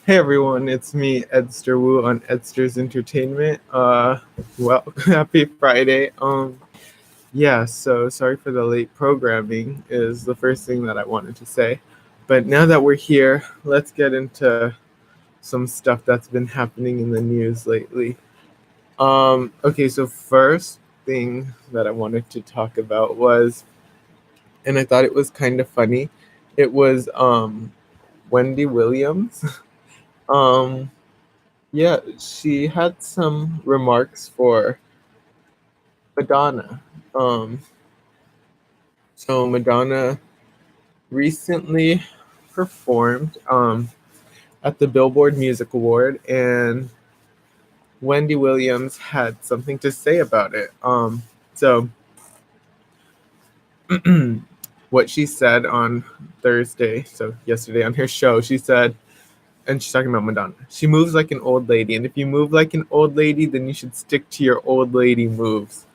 Hey everyone, it's me, Edster Wu on Edster's Entertainment. Well, happy Friday. Yeah, so sorry for the late programming is the first thing that I wanted to say. But now that we're here, let's get into some stuff that's been happening in the news lately. Okay, so first thing that I wanted to talk about was, and I thought it was kind of funny, it was Wendy Williams. Um Yeah, she had some remarks for Madonna. Um, so Madonna recently performed at the Billboard Music Award, and Wendy Williams had something to say about it. So what she said on Thursday, so yesterday on her show, she said, and she's talking about Madonna. She moves like an old lady, and if you move like an old lady, then you should stick to your old lady moves.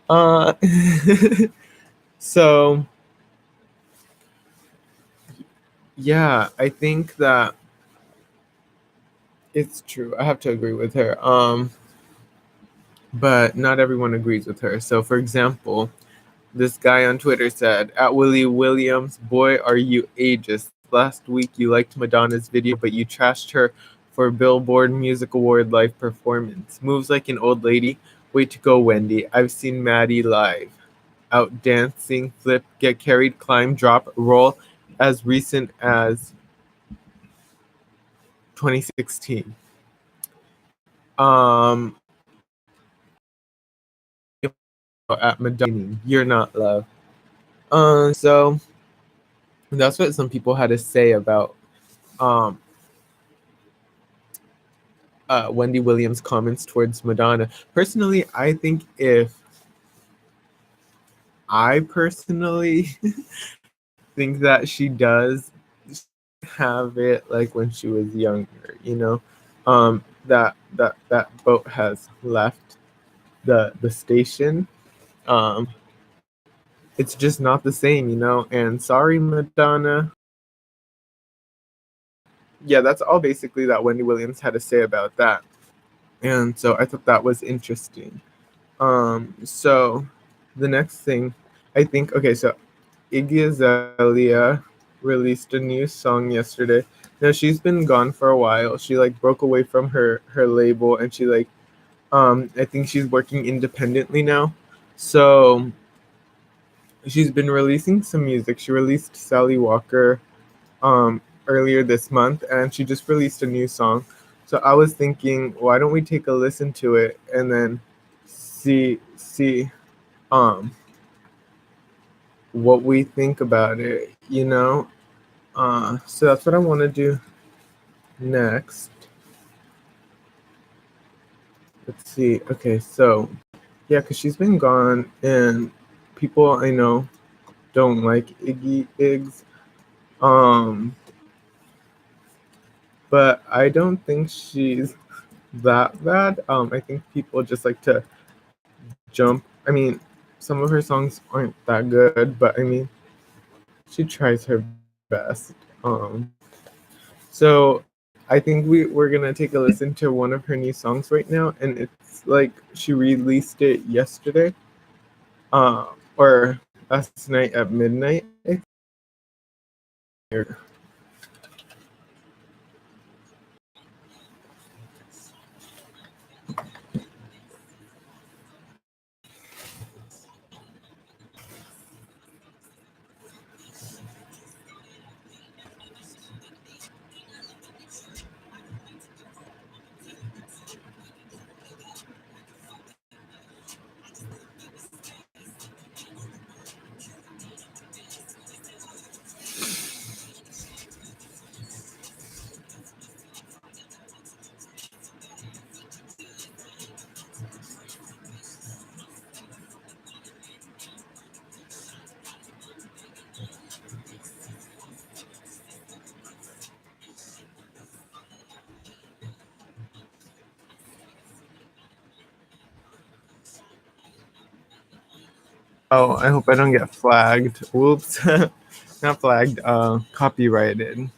Uh, so yeah, I think that it's true. I have to agree with her. But not everyone agrees with her. So, for example, this guy on Twitter said, "At Willie Williams, boy, are you ageist. Last week you liked Madonna's video, but you trashed her for Billboard Music Award live performance. Moves like an old lady. Way to go, Wendy. I've seen Maddie live. Out dancing, flip, get carried, climb, drop, roll as recent as 2016. Um, at Madonna, you're not love." So that's what some people had to say about um, Wendy Williams' comments towards Madonna. Personally, I think if I personally think that she does have it like when she was younger, that boat has left the station. Um, it's just not the same. And sorry, Madonna. Yeah, that's all basically that Wendy Williams had to say about that. And so I thought that was interesting. So the next thing, I think, okay, so Iggy Azalea released a new song yesterday. Now she's been gone for a while. She like broke away from her label, and she like I think she's working independently now. So she's been releasing some music. She released Sally Walker earlier this month, and she just released a new song. So I was thinking, why don't we take a listen to it and then see um what we think about it. So that's what I want to do next. Let's see. Okay, so yeah, because she's been gone, and people I know don't like Iggy Iggs. Um, but I don't think she's that bad. I think people just like to jump. I mean, some of her songs aren't that good, but I mean, she tries her best. So I think we're gonna take a listen to one of her new songs right now, and it's like she released it yesterday, or last night at midnight. Oh, I hope I don't get flagged. Whoops, not flagged. Copyrighted.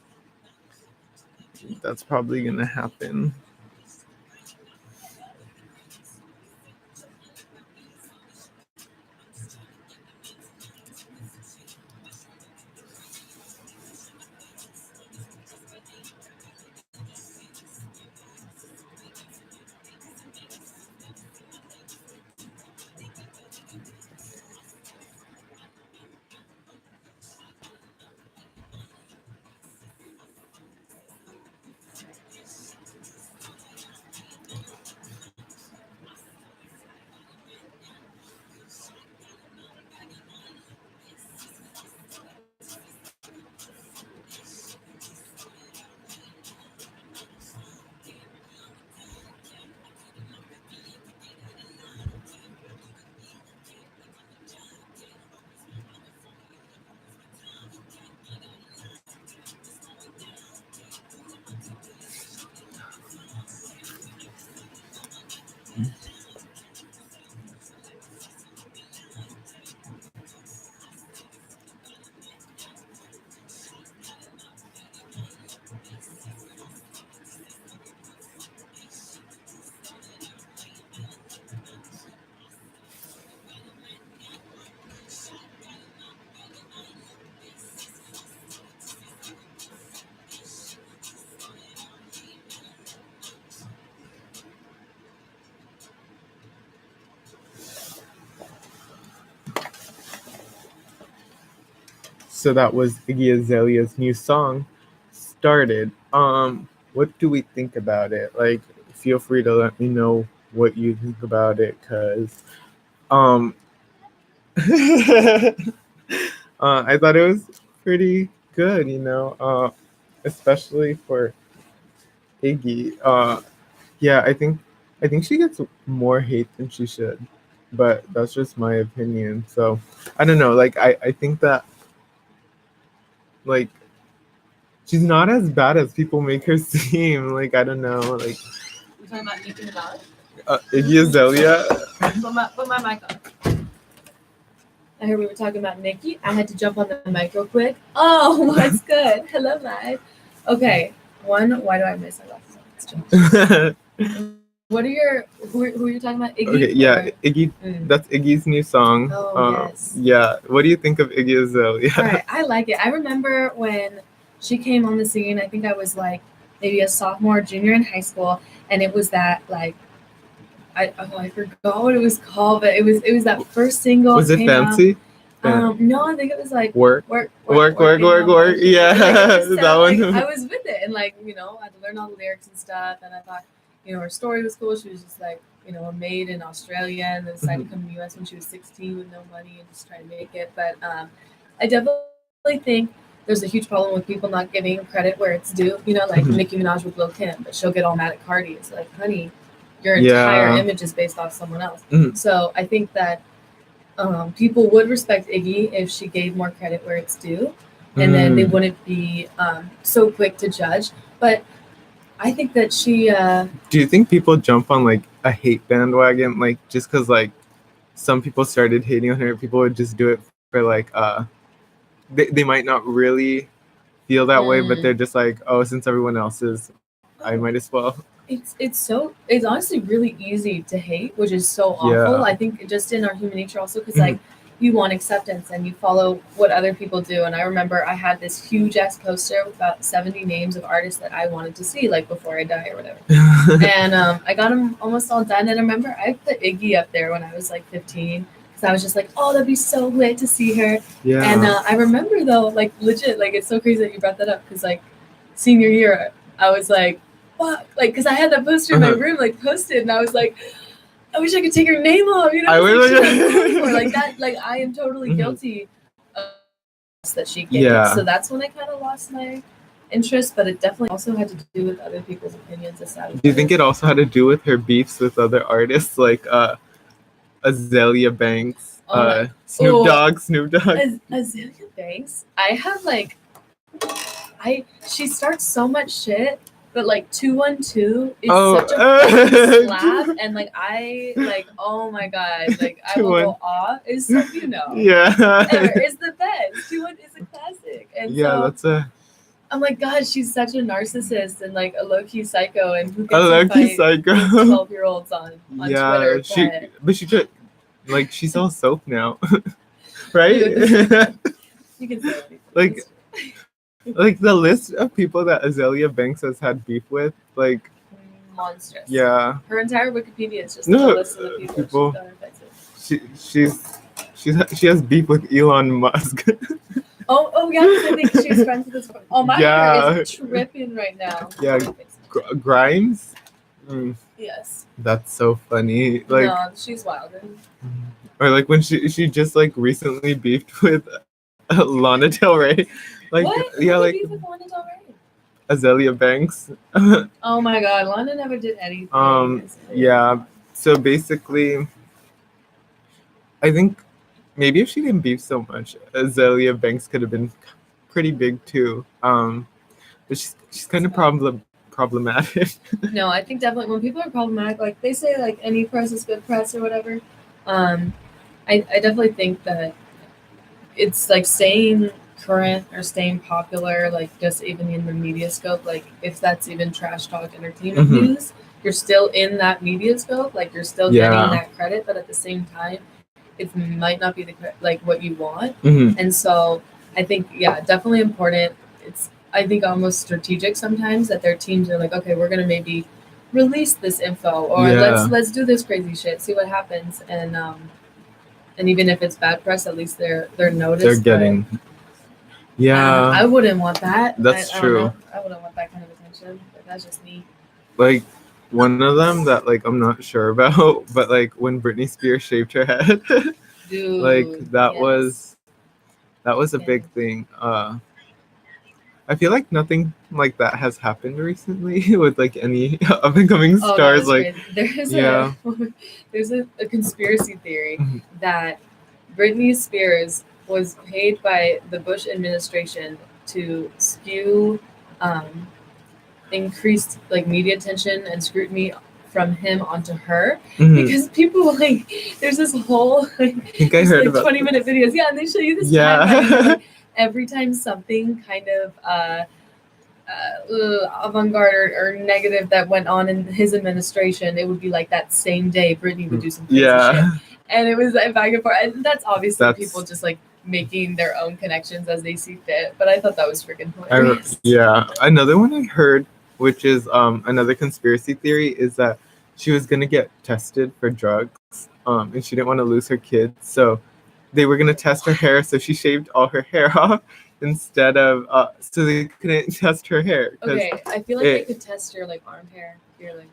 think that's probably gonna happen. So that was Iggy Azalea's new song, Started. What do we think about it? Like, feel free to let me know what you think about it, cause um, I thought it was pretty good, especially for Iggy. Yeah, I think she gets more hate than she should, but that's just my opinion. So I don't know. Like I think that like she's not as bad as people make her seem. Like I don't know. Like You talking about Nicki Minaj? Iggy Azalea. Put my mic on. I heard we were talking about Nicki. I had to jump on the mic real quick. Oh, what's good? Hello, live. Okay. One, why do I miss my glasses on? What are your who are you talking about? Iggy? Okay, yeah, Or? Iggy. That's Iggy's new song. Oh, yes. Yeah. What do you think of Iggy Azalea? All right, I like it. I remember when she came on the scene. I think I was like maybe a sophomore, junior in high school, and it was that like I forgot what it was called, but it was that first single. Was it Fancy? No, I think it was like Work. Yeah, Like, that one. Like, I was with it, and like I had to learn all the lyrics and stuff. And I thought, her story was cool. She was just like a maid in Australia, and then decided to come to the U.S. when she was 16 with no money and just trying to make it. But I definitely think there's a huge problem with people not giving credit where it's due. Like Nicki Minaj with Lil Kim, but she'll get all mad at Cardi. It's like, honey, your entire image is based off someone else. So I think that people would respect Iggy if she gave more credit where it's due, and then they wouldn't be so quick to judge. But I think that she. Do you think people jump on like a hate bandwagon, like just because like some people started hating on her, people would just do it for like they might not really feel that way, but they're just like, oh, since everyone else is, I might as well. It's honestly really easy to hate, which is so awful. Yeah. I think just in our human nature also, because like you want acceptance and you follow what other people do. And I remember I had this huge ass poster with about 70 names of artists that I wanted to see, like before I die or whatever. And I got them almost all done. And I remember I put Iggy up there when I was like 15. So I was just like, oh, that'd be so lit to see her. Yeah. And I remember though, like legit, like it's so crazy that you brought that up, because like senior year, I was like, fuck, like because I had that poster in my room, like posted, and I was like, I wish I could take her name off, I was like that. Like I am totally guilty of that she gave. Yeah. So that's when I kind of lost my interest, but it definitely also had to do with other people's opinions. Do you think it also had to do with her beefs with other artists, like Azalea Banks, Snoop Dogg? Azalea Banks. I have like, she starts so much shit, but like 212 is such a slap, and like I like, oh my god, like I will go off. It's so yeah, it's the best. 212 is a classic, and yeah, so, that's a. I'm like, God, she's such a narcissist and like a low key psycho, and who A gets to low-key fight psycho. 12-year-olds on Yeah, Twitter? she just like she sells soap now, right? You can say anything. Like- It's Like the list of people that Azalea Banks has had beef with, like monstrous. yeah, Her entire Wikipedia is just No, a list of the people people- she's got fights with. she has beef with Elon Musk. Oh yeah, 'cause I think she's friends with this. Oh, my Yeah. hair is tripping right now. Yeah. Grimes, Yes. that's so funny. Like no, she's wild. or like when she just like recently beefed with Lana Del Rey, like What? yeah, Who like did beef with Lana Del Rey? Azalea Banks. Oh my God, Lana never did anything. Yeah. So basically, I think maybe if she didn't beef so much, Azalea Banks could have been pretty big too. But she's kind of problematic. No, I think definitely when people are problematic, like they say, like any press is good press or whatever. I definitely think that it's like staying current or staying popular, like just even in the media scope, like if that's even trash talk entertainment Mhm. news, you're still in that media scope, like you're still Yeah. getting that credit, but at the same time, it might not be like what you want. Mhm. And so I think, yeah, definitely important. It's, I think, almost strategic sometimes that their teams are like, okay, we're gonna maybe release this info or Yeah. let's do this crazy shit, see what happens, and even if it's bad press, at least they're noticed. They're but, getting. Yeah. I wouldn't want that. That's I don't true. know. I wouldn't want that kind of attention. But that's just me. Like one of them that like I'm not sure about, but like when Britney Spears shaved her head, Dude. like that yes. was a Yeah. big thing. I feel like nothing like that has happened recently with like any up and coming Oh, that stars. was Like crazy. There's yeah. there's a conspiracy theory Mhm. that Britney Spears was paid by the Bush administration to spew increased like media attention and scrutiny from him onto her Mhm. because people like there's this whole like, I think I there's, heard like about 20-minute videos, yeah, and they show you this Yeah. timeline, and like, every time something kind of avant-garde or negative that went on in his administration, it would be like that same day Britney would do some crazy shit. Yeah. And it was like back and forth. And that's obviously That's- people just like making their own connections as they see fit. But I thought that was freaking I, hilarious. yeah. Another one I heard, which is another conspiracy theory, is that she was gonna get tested for drugs, and she didn't want to lose her kids, so they were gonna test her hair, so she shaved all her hair off instead of so they couldn't test her hair. 'Cause- Okay, I feel like it- they could test your like arm hair. You're like,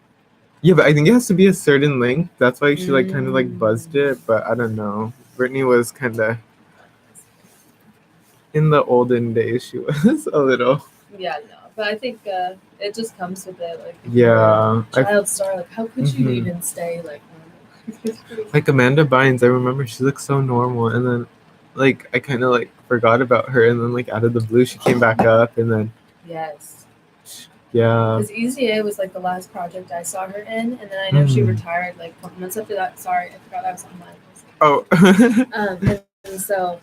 Yeah, but I think it has to be a certain length. That's why she like kind of like Mm. buzzed it, but I don't know. Britney was kind of in the olden days. She was a little. yeah, no. But I think it just comes with it. Like, if Yeah, you're a I- child star. Like, how could you Mhm. even stay like normal? Like Amanda Bynes, I remember she looked so normal, and then like I kind of like forgot about her, and then like out of the blue she came back up, and then Yes. yeah, Because Easy A was like the last project I saw her in, and then I know she Mhm. retired like a couple months after that. Sorry, I forgot I was on mine. oh And so,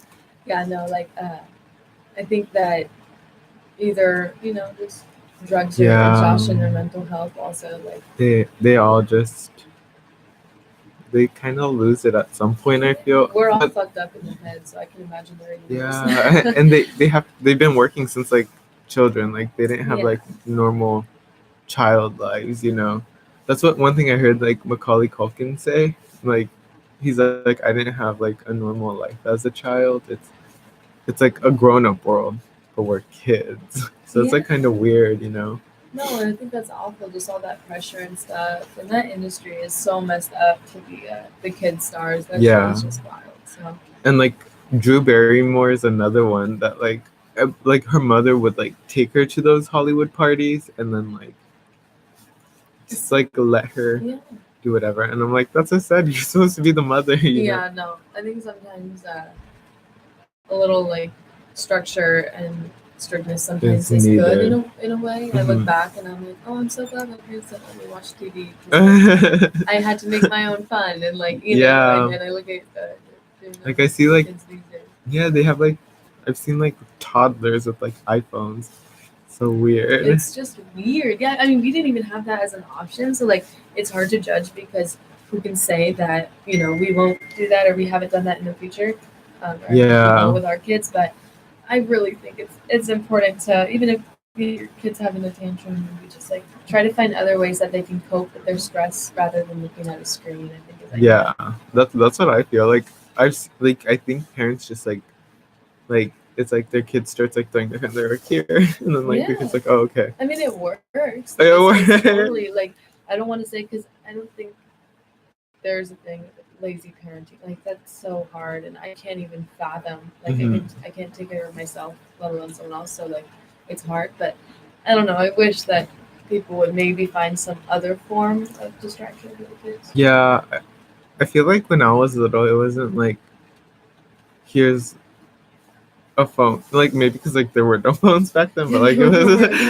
yeah, no, like, I think that either, just drugs or Yeah. exhaustion or mental health also, like, they all just they kind of lose it at some point. I feel we're all But- fucked up in the head, so I can imagine they're even yeah, worse. and they've been working since like children. Like they didn't have Yeah. like normal child lives. That's what one thing I heard like Macaulay Culkin say. Like he's like I didn't have like a normal life as a child. It's like a grown up world, but we're kids. So it's like kind of weird. No, and I think that's awful, just all that pressure and stuff. And that industry is so messed up to be the kid stars. That Yeah. shit is just wild. So, And like Drew Barrymore is another one that like her mother would like take her to those Hollywood parties and then like just like let her yeah. do whatever. And I'm like, that's so sad. You're supposed to be the mother. You know? Yeah, no. I think sometimes a little like structure and strictness sometimes Is is good needed. in a way. I look Mhm. back and I'm like, oh, I'm so glad my parents didn't let me watch TV. 'cause I had to make my own fun and like Yeah. and I look at Like, I see, like- kids these days. Yeah, they have like I've seen like toddlers with like iPhones. So weird. It's just weird. Yeah, I mean, we didn't even have that as an option. So, like, it's hard to judge because who can say that, we won't do that or we haven't done that in the future or, Yeah. with our kids. But I really think it's important to, even if your kids having a tantrum, maybe just like try to find other ways that they can cope with their stress rather than looking at a screen. I think is like Yeah, that's what I feel like. I think parents just like it's like their kid starts like throwing their hands, they're like here, and then like the kid's Yeah. like, oh, okay. I mean, it works. It It's works. totally like I don't want to say because I don't think there's a thing with lazy parenting. Like that's so hard, and I can't even fathom. Like Mhm. I can't take care of myself, let alone someone else. So like it's hard. But I don't know. I wish that people would maybe find some other form of distraction for the kids. Yeah, I feel like when I was little, it wasn't like here's a phone. Like maybe because like there were no phones back then, but like it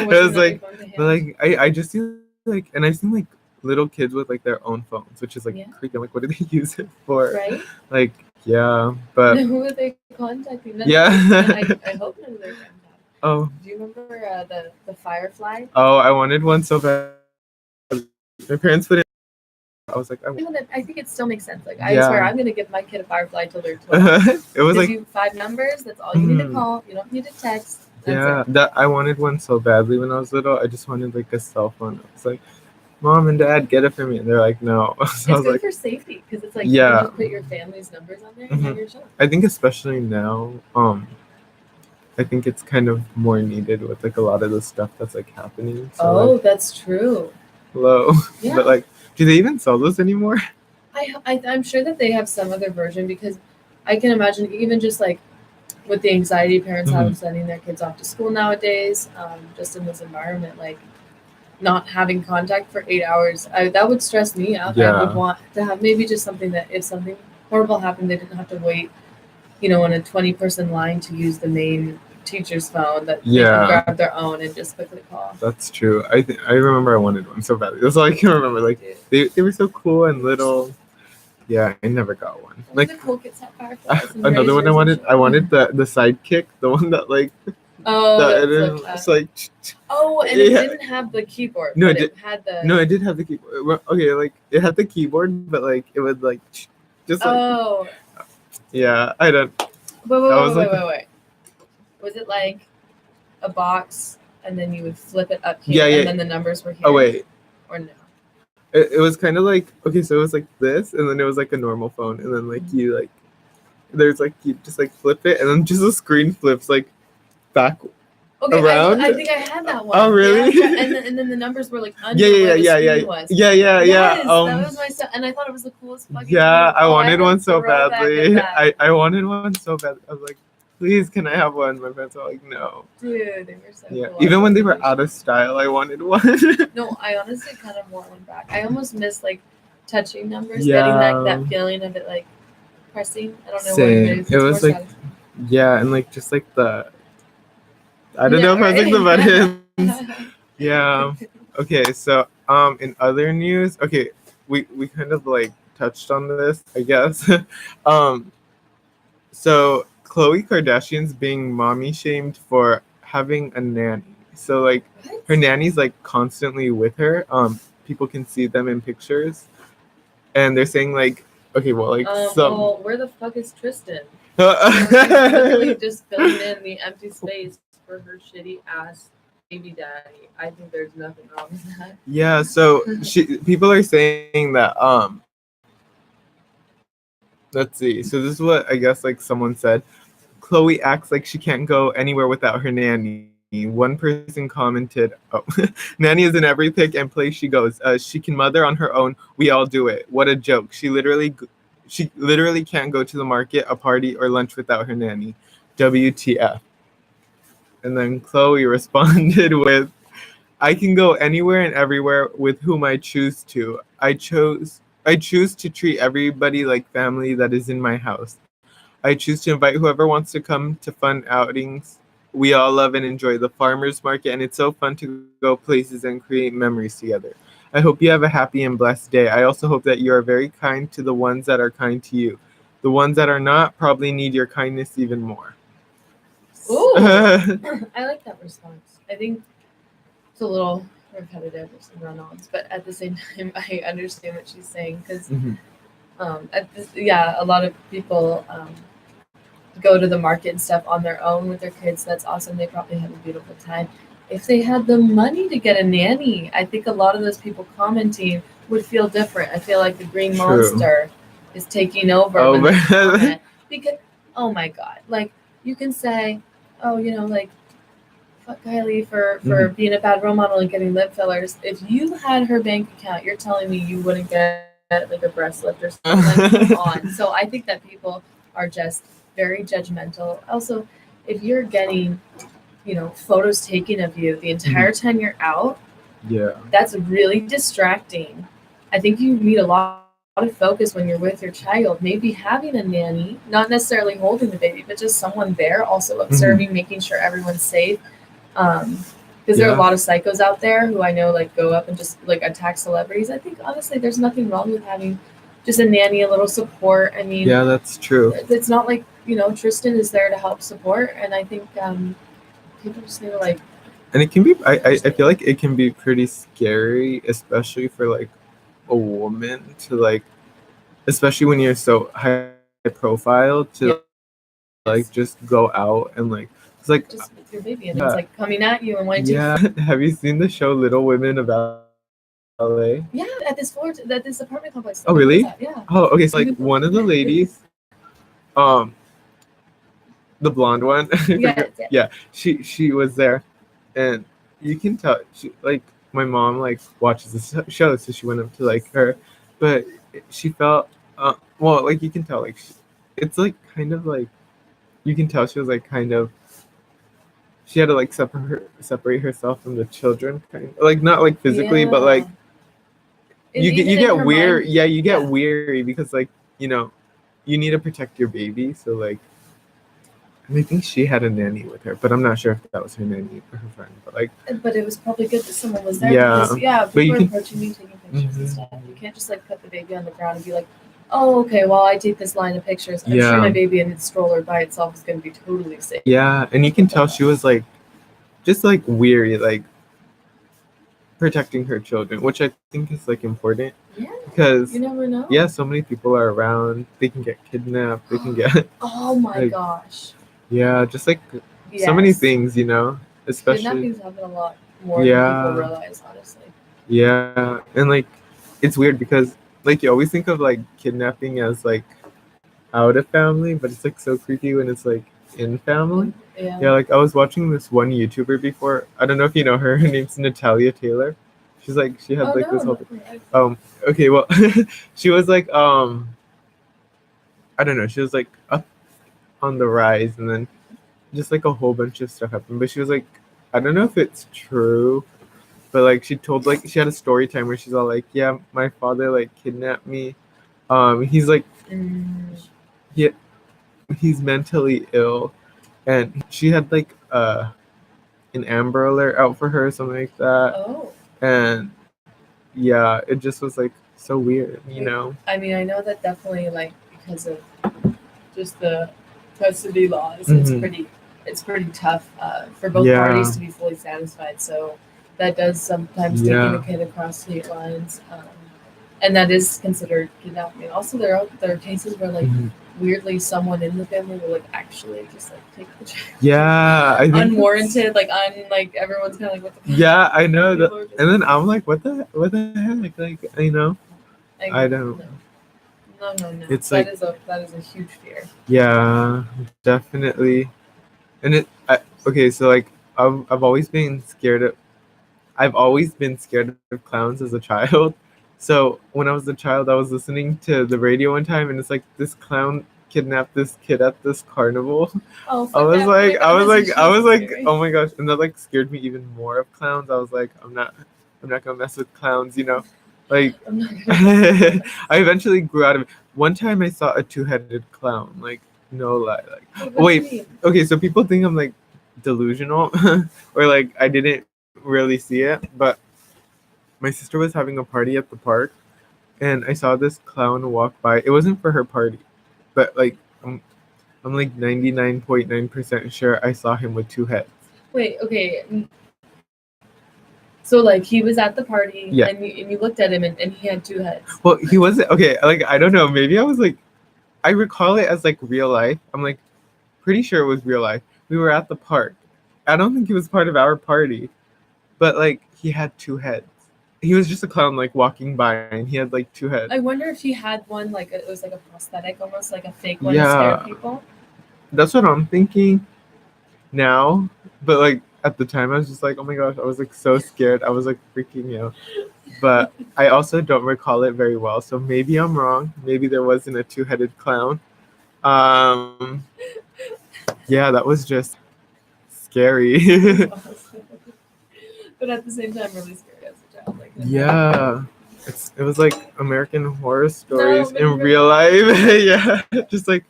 was like, but like I just feel like, and I've seen like little kids with like their own phones, which is like Yeah. creepy. I'm like, what do they use it for? Right? Like, yeah, but Who are they contacting? Yeah. I hope none of their friends have. oh, Do you remember the Firefly? I wanted one so bad. My parents put it. I was like, I think it still makes sense. Like I Yeah. swear, I'm gonna give my kid a Firefly till they're 12. it was Gives like, you 5 numbers. That's all you need to Mhm. call. You don't need to text. That's yeah, it. that I wanted one so badly when I was little. I just wanted like a cell phone. I was like, Mom and Dad, get it for me, and they're like, no. So I It's was good like, for safety because it's like Yeah. you just put your family's numbers on there and then Mhm. you're chilling. I think especially now, I think it's kind of more needed with like a lot of the stuff that's like happening. So like, That's true. low. Yeah. But like, do they even sell those anymore? I'm sure that they have some other version because I can imagine even just like with the anxiety parents have of sending their kids off to school nowadays, just in this environment, like not having contact for 8 hours, that would stress me out. I Yeah. would want to have maybe just something that if something horrible happened, they didn't have to wait, in a 20-person line to use the main teacher's phone, that they Yeah. could grab their own and just quickly call. That's true. I remember I wanted one so badly. That's all I can remember. Like Dude. they were so cool and little. Yeah, I never got one. Only Like the cool kids have Fireflies. and another one I razors and wanted. shit. I wanted the sidekick, the one that like Oh, that the it's like. Oh, and it Yeah. didn't have the keyboard. No, but it it had the. No, it did have the keyboard. Well, okay, like it had the keyboard, but like it would like just like Oh, yeah. I don't. wait, That was like- wait. Was it like a box and then you would flip it up here Yeah. and then the numbers were here? Oh wait. Or no? It was kind of like okay, so it was like this, and then it was like a normal phone, and then like you like there's like you just like flip it, and then just the screen flips like back. Okay, Around? I think I had that one. Oh, really? Yeah, and then the numbers were like under Yeah, where the yeah, screen yeah, was. yeah. Yes, that Um, was my stuff, and I thought it was the coolest fucking yeah, thing. I Oh, wanted had one a so throwback of badly. that. I wanted one so bad. I was like, please, can I have one? My parents were like, no. Dude, they were so Yeah, cool. even when they were out of style, I wanted one. No, I honestly kind of want one back. I almost miss like touching numbers, Yeah. getting that feeling of it like pressing. I don't know Same. what it is. It It's was more like- yeah, and like just like the. I don't Yeah, know if I was like the right? buttons. Yeah. Okay, so in other news, okay, we kind of like touched on this, I guess. So Khloe Kardashian's being mommy shamed for having a nanny. So like What? her nanny's like constantly with her. People can see them in pictures. And they're saying like okay, well like some Well, where the fuck is Tristan? She's literally just filling in the empty space for her shitty ass baby daddy. I think there's nothing wrong with that. Yeah, so people are saying that let's see. So this is what I guess like someone said. Khloe acts like she can't go anywhere without her nanny. One person commented, "Oh, nanny is in every pick and place she goes. She can mother on her own. We all do it. What a joke. She literally can't go to the market, a party, or lunch without her nanny. WTF?" And then Khloe responded with, "I can go anywhere and everywhere with whom I choose to. I choose to treat everybody like family that is in my house. I choose to invite whoever wants to come to fun outings. We all love and enjoy the farmers market, and it's so fun to go places and create memories together. I hope you have a happy and blessed day. I also hope that you are very kind to the ones that are kind to you. The ones that are not probably need your kindness even more." Ooh. I like that response. I think it's a little repetitive with some run-ons, but at the same time, I understand what she's saying because Mhm. a lot of people go to the market and stuff on their own with their kids. That's awesome. They probably have a beautiful time. If they had the money to get a nanny, I think a lot of those people commenting would feel different. I feel like the green True. monster is taking over Oh, when they but- comment because, oh my god, like you can say, oh, like fuck Kylie for being a bad role model and getting lip fillers. If you had her bank account, you're telling me you wouldn't get like a breast lift or something. Like, come on. So I think that people are just very judgmental. Also, if you're getting, photos taken of you the entire time you're out, Yeah. that's really distracting. I think you need a lot of focus when you're with your child. Maybe having a nanny, not necessarily holding the baby, but just someone there, also observing, making sure everyone's safe. Because there are a lot of psychos out there who I know like go up and just like attack celebrities. I think honestly, there's nothing wrong with having just a nanny, a little support. I mean, Yeah, that's true. it's not like Tristan is there to help support, and I think people just need to like. And it can be, I feel like it can be pretty scary, especially for like a woman to like, especially when you're so high profile to like just go out and like, it's like, just with your baby and it's like coming at you and wanting to. Have you seen the show Little Women about LA? Yeah, at this apartment complex. Oh, really? Yeah. Oh, okay. So like one of the ladies, the blonde one. Yeah. She was there, and you can tell she like my mom like watches the show, so she went up to like her, but she felt well, like you can tell like it's like kind of like you can tell she was like kind of she had to like separate herself from the children, kind of like not like physically, but like you get weird. Yeah, you get weary because like you need to protect your baby, so like. And I think she had a nanny with her, but I'm not sure if that was her nanny or her friend. But like, but it was probably good that someone was there. Yeah, because, people are approaching me taking pictures and stuff. You can't just like put the baby on the ground and be like, "Oh, okay. Well, I take this line of pictures. I'm sure my baby in its stroller by itself is going to be totally safe." Yeah, and you can tell she was like, just like weary, like protecting her children, which I think is like important. Yeah. Because you never know. Yeah, so many people are around. They can get kidnapped. They can get. Oh my gosh. Yeah, just like so many things, especially. Kidnappings happen a lot more than people realize, honestly. Yeah, and like it's weird because like you always think of like kidnapping as like out of family, but it's like so creepy when it's like in family. Yeah, like I was watching this one YouTuber before. I don't know if you know her. Her name's Natalia Taylor. She's like she had this whole thing. Okay, well she was like I don't know, she was like up on the rise, and then just like a whole bunch of stuff happened. But she was like, I don't know if it's true, but like she told like she had a story time where she's all like, yeah, my father like kidnapped me. He's like he's mentally ill, and she had like an Amber Alert out for her or something like that. And yeah, it just was like so weird, I mean, I know that definitely like because of just the custody laws, it's pretty tough for both parties to be fully satisfied. So that does sometimes take a kid across state lines, and that is considered kidnapping. Also, there are cases where like weirdly someone in the family will like actually just like take the child. Yeah, I think unwarranted, like everyone's kind of like what the fuck? Yeah, I know that, and then I'm like, what the heck? Like, I don't. No. It's that is a huge fear. Yeah, definitely. And okay, so like I've always been scared of clowns as a child. So when I was a child, I was listening to the radio one time, and it's like this clown kidnapped this kid at this carnival. Oh, I was like, oh my gosh, and that like scared me even more of clowns. I was like, I'm not gonna mess with clowns, Like, I eventually grew out of it. One time I saw a two-headed clown, like, no lie. Like, wait, okay, so people think I'm like delusional or like I didn't really see it, but my sister was having a party at the park, and I saw this clown walk by. It wasn't for her party, but like I'm like 99.9% sure I saw him with two heads. Wait, okay. So like he was at the party, Yeah. and you looked at him, and he had two heads. Well, he wasn't okay. Like I don't know. Maybe I was like, I recall it as like real life. I'm like pretty sure it was real life. We were at the park. I don't think he was part of our party, but like he had two heads. He was just a clown like walking by, and he had like two heads. I wonder if he had one like it was like a prosthetic, almost like a fake one Yeah. to scare people. That's what I'm thinking now, but like at the time I was just like, oh my gosh, I was like so scared. I was like freaking out. But I also don't recall it very well, so maybe I'm wrong. Maybe there wasn't a two-headed clown. Yeah, that was just scary. But at the same time, really scary as a child. Like, Yeah. It was like American Horror Stories but in real life. Yeah, just like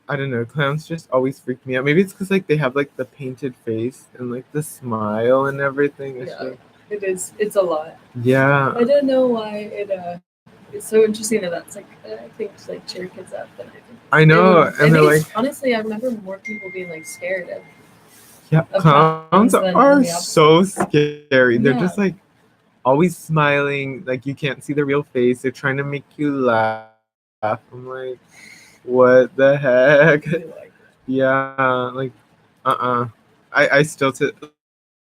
I don't know, clowns just always freak me out. Maybe it's because like they have like the painted face and like the smile and everything. It's Yeah. just, It is. It's a lot. yeah. I don't know why it's so interesting that that's like I think to like cheer kids up. And I know, I and think they're it's- like, honestly, I remember more people being like scared of. yeah, of clowns than are the opposite. so scary. They're Yeah. just like always smiling, like you can't see the real face. They're trying to make you laugh. I'm like, what the heck? Really like it. Yeah, like, I still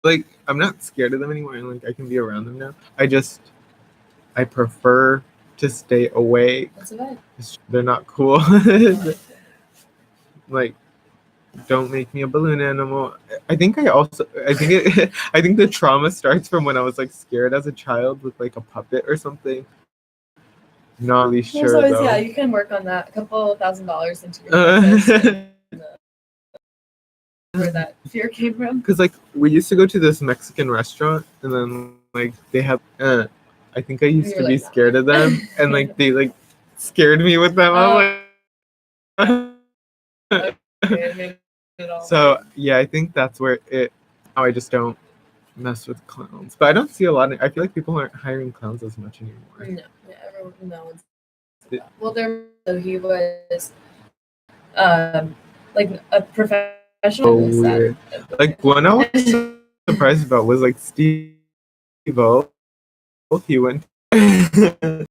like I'm not scared of them anymore, and like I can be around them now. I prefer to stay away. That's a vibe. They're not cool. I like it. Like, don't make me a balloon animal. I think I think the trauma starts from when I was like scared as a child with like a puppet or something. Not really There's sure always, though. yeah, you can work on that. A couple $1,000s into your business. Where that fear came from. Because like we used to go to this Mexican restaurant, and then like they have. I think I used You to were be like, scared of them, and like they like scared me with them. I'm like. Okay, it made it all So yeah, I think that's where it. Oh, I just don't mess with clowns, but I don't see a lot. I feel like people aren't hiring clowns as much anymore. No, yeah, everyone, no one's. It- Well, so he was, like a professional. So with that. weird. Like one I was surprised about was like Steve-O. He went.